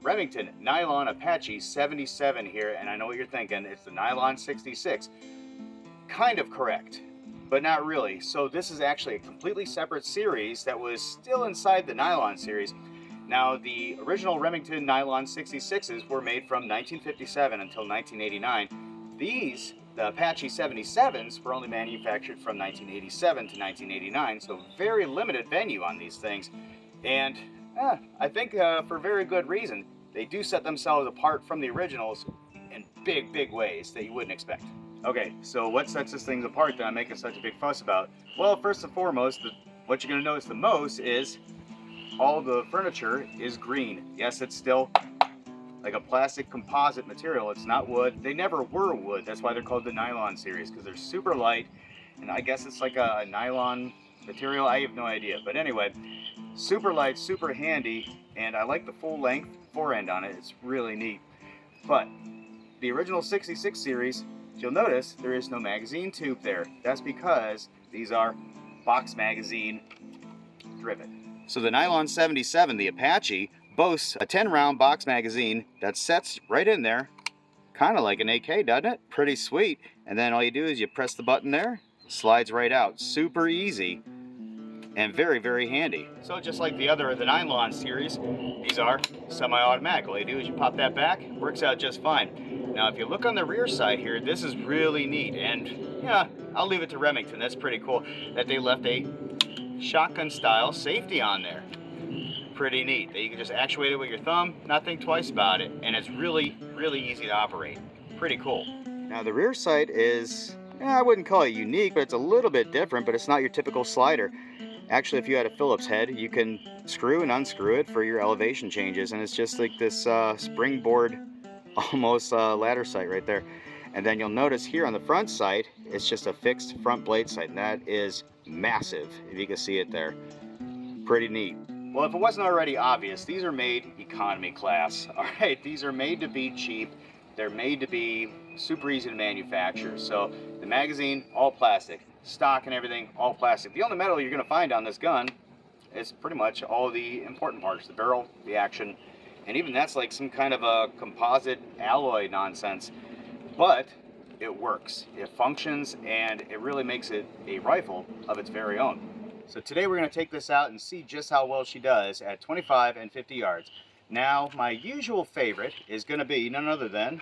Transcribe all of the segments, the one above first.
Remington Nylon Apache 77 here, and I know what you're thinking, it's the Nylon 66. Kind of correct, but not really. So this is actually a completely separate series that was still inside the Nylon series. Now, the original Remington Nylon 66s were made from 1957 until 1989. These, the Apache 77s, were only manufactured from 1987 to 1989, so very limited venue on these things. And I think for very good reason. They do set themselves apart from the originals in big, big ways that you wouldn't expect. Okay, so what sets this thing apart that I'm making such a big fuss about? Well, first and foremost, what you're going to notice the most is all the furniture is green. Yes, it's still like a plastic composite material. It's not wood. They never were wood. That's why they're called the Nylon series, because they're super light, and I guess it's like a nylon material. I have no idea. But anyway, super light, super handy, and I like the full length fore end on it. It's really neat. But the original 66 series, you'll notice there is no magazine tube there. That's because these are box magazine driven. So the Nylon 77, the Apache, boasts a 10-round box magazine that sets right in there, kind of like an AK, doesn't it? Pretty sweet. And then all you do is you press the button there, slides right out. Super easy and very, very handy. So just like the Nylon series, these are semi-automatic. All you do is you pop that back, works out just fine. Now if you look on the rear side here, this is really neat, and yeah, I'll leave it to Remington. That's pretty cool that they left a shotgun style safety on there. Pretty neat that you can just actuate it with your thumb, not think twice about it, and it's really, really easy to operate. Pretty cool. Now the rear sight is, I wouldn't call it unique, but it's a little bit different, but it's not your typical slider. Actually, if you had a Phillips head, you can screw and unscrew it for your elevation changes, and it's just like this springboard, almost ladder sight right there. And then you'll notice here on the front sight, it's just a fixed front blade sight, and that is massive, if you can see it there. Pretty neat. Well, if it wasn't already obvious, these are made economy class. All right, these are made to be cheap. They're made to be super easy to manufacture. So the magazine, all plastic. Stock and everything, all plastic. The only metal you're going to find on this gun is pretty much all the important parts, the barrel, the action, and even that's like some kind of a composite alloy nonsense. But it works, it functions, and it really makes it a rifle of its very own. So today we're going to take this out and see just how well she does at 25 and 50 yards. Now, my usual favorite is going to be none other than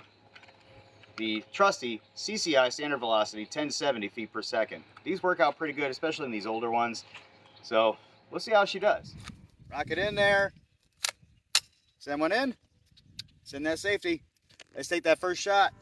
the trusty CCI standard velocity 1070 feet per second. These work out pretty good, especially in these older ones. So we'll see how she does. Rock it in there. Send one in. Send that safety. Let's take that first shot.